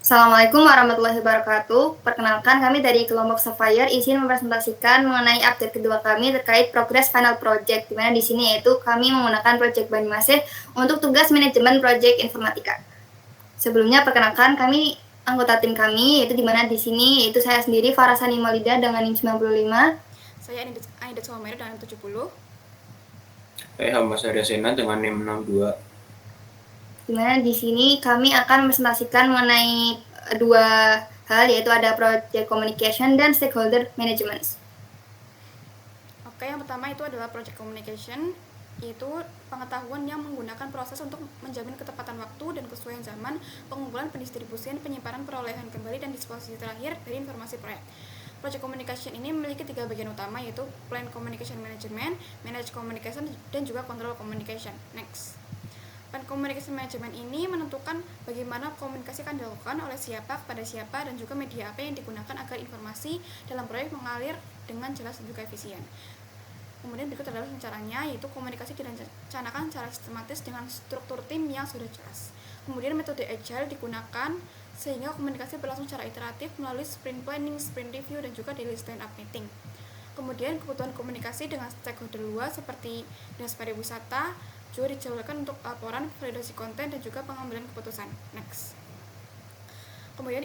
Assalamualaikum warahmatullahi wabarakatuh. Perkenalkan, kami dari kelompok Sapphire izin mempresentasikan mengenai update kedua kami terkait progres final project, di mana di sini yaitu kami menggunakan project Banyumasin untuk tugas manajemen project informatika. Sebelumnya perkenalkan, kami anggota tim kami, yaitu di mana di sini yaitu saya sendiri Farasani Maulida dengan NIM 95. Saya Anida Somero dengan 70. Saya Hamba Saryasena dengan NIM 62. Di mana di sini kami akan mempresentasikan mengenai dua hal, yaitu ada project communication dan stakeholder management. Oke, yang pertama itu adalah project communication, yaitu pengetahuan yang menggunakan proses untuk menjamin ketepatan waktu dan kesesuaian zaman, pengumpulan, pendistribusian, penyimpanan, perolehan kembali, dan disposisi terakhir dari informasi proyek. Project communication ini memiliki 3 bagian utama, yaitu plan communication management, manage communication, dan juga control communication. Next. Plan communication management ini menentukan bagaimana komunikasi akan dilakukan oleh siapa kepada siapa dan juga media apa yang digunakan agar informasi dalam proyek mengalir dengan jelas dan juga efisien. Kemudian berikut adalah caranya, yaitu komunikasi direncanakan secara sistematis dengan struktur tim yang sudah jelas. Kemudian metode agile digunakan sehingga komunikasi berlangsung secara iteratif melalui sprint planning, sprint review, dan juga daily stand-up meeting. Kemudian kebutuhan komunikasi dengan stakeholder luas seperti Dinas Pariwisata juga dijadwalkan untuk laporan, validasi konten, dan juga pengambilan keputusan. Next. Kemudian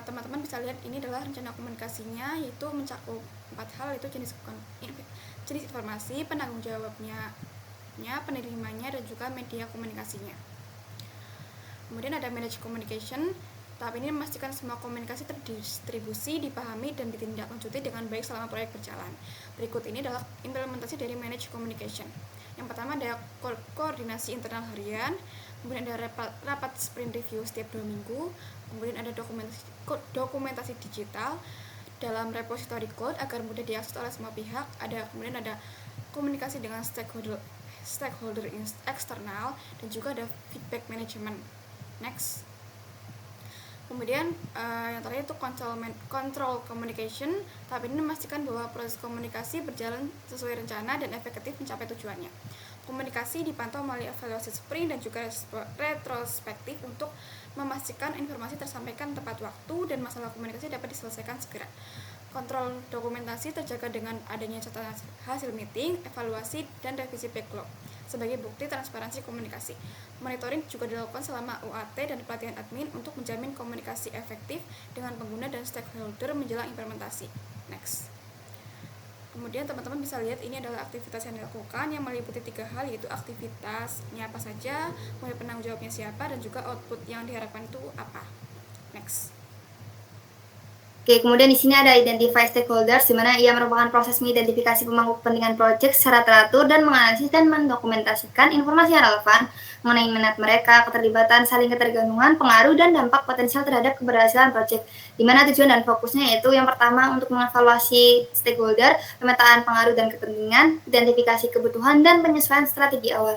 teman-teman bisa lihat ini adalah rencana komunikasinya, yaitu mencakup 4 hal, yaitu jenis informasi, penanggung jawabnya, penerimanya, dan juga media komunikasinya. Kemudian ada manage communication. Tahap ini memastikan semua komunikasi terdistribusi, dipahami, dan ditindaklanjuti dengan baik selama proyek berjalan. Berikut ini adalah implementasi dari manage communication. Yang pertama ada koordinasi internal harian, kemudian ada rapat sprint review setiap 2 minggu, kemudian ada dokumentasi digital dalam repository code agar mudah diakses oleh semua pihak, kemudian ada komunikasi dengan stakeholder eksternal, dan juga ada feedback management. Next. Kemudian yang terakhir itu control communication. Tahap ini memastikan bahwa proses komunikasi berjalan sesuai rencana dan efektif mencapai tujuannya. Komunikasi dipantau melalui evaluasi sprint dan juga retrospektif untuk memastikan informasi tersampaikan tepat waktu dan masalah komunikasi dapat diselesaikan segera. Kontrol dokumentasi terjaga dengan adanya catatan hasil meeting, evaluasi, dan revisi backlog sebagai bukti transparansi komunikasi. Monitoring juga dilakukan selama UAT dan pelatihan admin untuk menjamin komunikasi efektif dengan pengguna dan stakeholder menjelang implementasi. Next. Kemudian teman-teman bisa lihat ini adalah aktivitas yang dilakukan yang meliputi 3 hal, yaitu aktivitasnya apa saja, kemudian penanggung jawabnya siapa, dan juga output yang diharapkan itu apa. Next. Oke, kemudian di sini ada identify stakeholders, di mana ia merupakan proses mengidentifikasi pemangku kepentingan proyek secara teratur dan menganalisis dan mendokumentasikan informasi yang relevan mengenai minat mereka, keterlibatan, saling ketergantungan, pengaruh, dan dampak potensial terhadap keberhasilan proyek. Di mana tujuan dan fokusnya yaitu yang pertama untuk mengevaluasi stakeholder, pemetaan pengaruh dan kepentingan, identifikasi kebutuhan, dan penyesuaian strategi awal.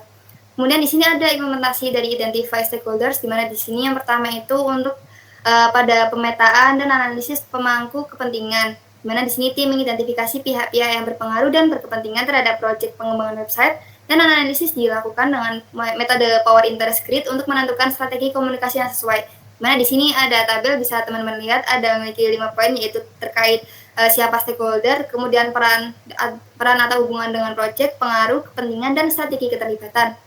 Kemudian di sini ada implementasi dari identify stakeholders, di mana di sini yang pertama itu untuk pada pemetaan dan analisis pemangku kepentingan, di mana di sini tim mengidentifikasi pihak-pihak yang berpengaruh dan berkepentingan terhadap proyek pengembangan website, dan analisis dilakukan dengan metode Power Interest Grid untuk menentukan strategi komunikasi yang sesuai. Di mana di sini ada tabel, bisa teman-teman lihat, ada memiliki 5 poin, yaitu terkait siapa stakeholder, kemudian peran atau hubungan dengan proyek, pengaruh, kepentingan, dan strategi keterlibatan.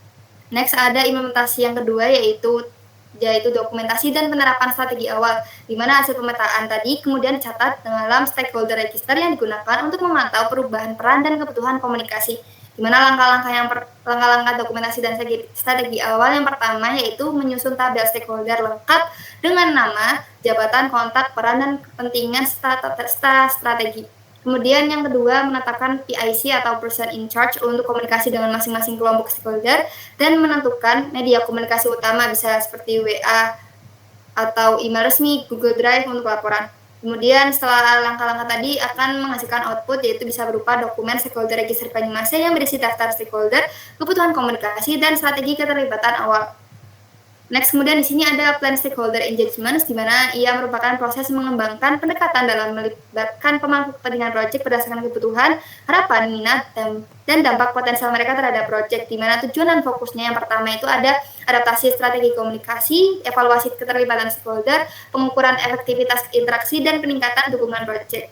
Next ada implementasi yang kedua, yaitu dokumentasi dan penerapan strategi awal, di mana hasil pemetaan tadi kemudian dicatat dalam stakeholder register yang digunakan untuk memantau perubahan peran dan kebutuhan komunikasi. Di mana langkah-langkah dokumentasi dan strategi awal yang pertama yaitu menyusun tabel stakeholder lengkap dengan nama, jabatan, kontak, peran, dan kepentingan strategi. Kemudian yang kedua, menetapkan PIC atau Person in Charge untuk komunikasi dengan masing-masing kelompok stakeholder dan menentukan media komunikasi utama, bisa seperti WA atau email resmi, Google Drive untuk laporan. Kemudian setelah langkah-langkah tadi akan menghasilkan output, yaitu bisa berupa dokumen stakeholder register Banyumasin yang berisi daftar stakeholder, kebutuhan komunikasi, dan strategi keterlibatan awal. Next, kemudian di sini ada plan stakeholder engagement, di mana ia merupakan proses mengembangkan pendekatan dalam melibatkan pemangku kepentingan proyek berdasarkan kebutuhan, harapan, minat, dan dampak potensial mereka terhadap proyek, di mana tujuan dan fokusnya yang pertama itu ada adaptasi strategi komunikasi, evaluasi keterlibatan stakeholder, pengukuran efektivitas interaksi, dan peningkatan dukungan proyek.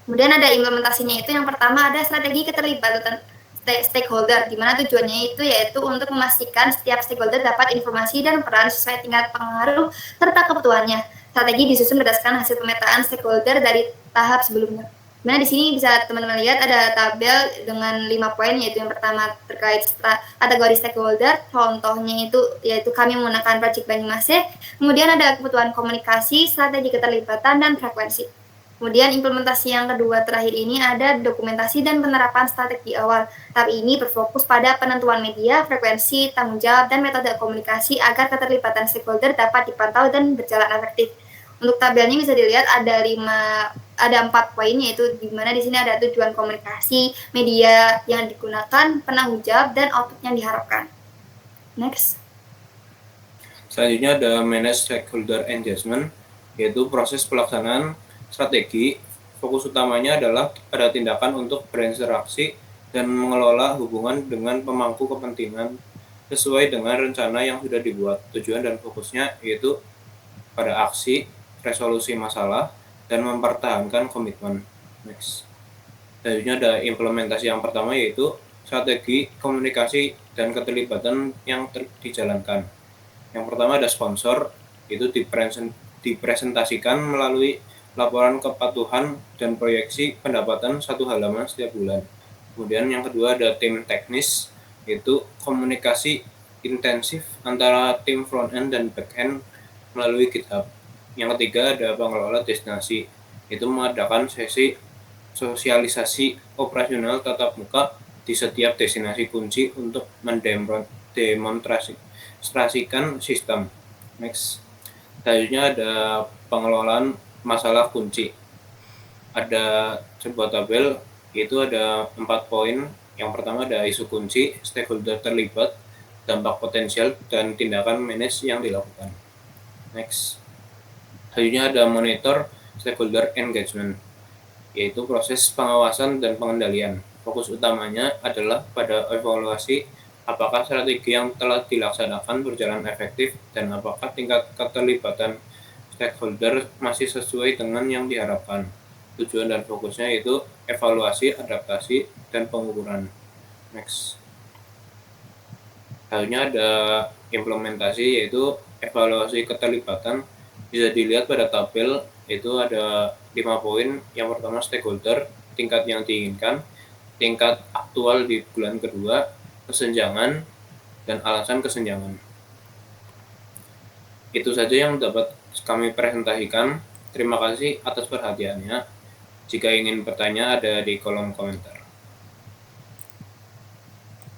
Kemudian ada implementasinya itu yang pertama ada strategi keterlibatan stakeholder, di mana tujuannya itu yaitu untuk memastikan setiap stakeholder dapat informasi dan peran sesuai tingkat pengaruh serta kebutuhannya. Strategi disusun berdasarkan hasil pemetaan stakeholder dari tahap sebelumnya. Nah, di sini bisa teman-teman lihat ada tabel dengan 5 poin, yaitu yang pertama terkait kategori stakeholder, contohnya itu yaitu kami menggunakan Project Banyumas. Kemudian ada kebutuhan komunikasi, strategi keterlibatan, dan frekuensi. Kemudian implementasi yang kedua terakhir ini ada dokumentasi dan penerapan strategi awal. Tahap ini berfokus pada penentuan media, frekuensi, tanggung jawab, dan metode komunikasi agar keterlibatan stakeholder dapat dipantau dan berjalan efektif. Untuk tabelnya bisa dilihat ada 4 poin, yaitu di mana di sini ada tujuan komunikasi, media yang digunakan, penanggung jawab, dan output yang diharapkan. Next. Selanjutnya ada manage stakeholder engagement, yaitu proses pelaksanaan strategi. Fokus utamanya adalah pada tindakan untuk berinteraksi dan mengelola hubungan dengan pemangku kepentingan sesuai dengan rencana yang sudah dibuat. Tujuan dan fokusnya yaitu pada aksi, resolusi masalah, dan mempertahankan komitmen. Next. Selanjutnya ada implementasi yang pertama yaitu strategi komunikasi dan keterlibatan yang dijalankan. Yang pertama ada sponsor, itu dipresentasikan melalui laporan kepatuhan dan proyeksi pendapatan 1 halaman setiap bulan. Kemudian yang kedua ada tim teknis, yaitu komunikasi intensif antara tim front end dan back end melalui GitHub. Yang ketiga ada pengelola destinasi, yaitu mengadakan sesi sosialisasi operasional tatap muka di setiap destinasi kunci untuk mendemonstrasikan sistem. Next. Selanjutnya ada pengelolaan masalah kunci. Ada sebuah tabel, yaitu ada 4 poin. Yang pertama ada isu kunci, stakeholder terlibat, dampak potensial, dan tindakan manage yang dilakukan. Next. Selanjutnya ada monitor stakeholder engagement, yaitu proses pengawasan dan pengendalian. Fokus utamanya adalah pada evaluasi apakah strategi yang telah dilaksanakan berjalan efektif dan apakah tingkat keterlibatan stakeholder masih sesuai dengan yang diharapkan. Tujuan dan fokusnya itu evaluasi, adaptasi, dan pengukuran. Next. Selanjutnya ada implementasi, yaitu evaluasi keterlibatan. Bisa dilihat pada tabel, itu ada 5 poin. Yang pertama stakeholder, tingkat yang diinginkan, tingkat aktual di bulan kedua, kesenjangan, dan alasan kesenjangan. Itu saja yang dapat kami presentasikan. Terima kasih atas perhatiannya. Jika ingin bertanya, ada di kolom komentar.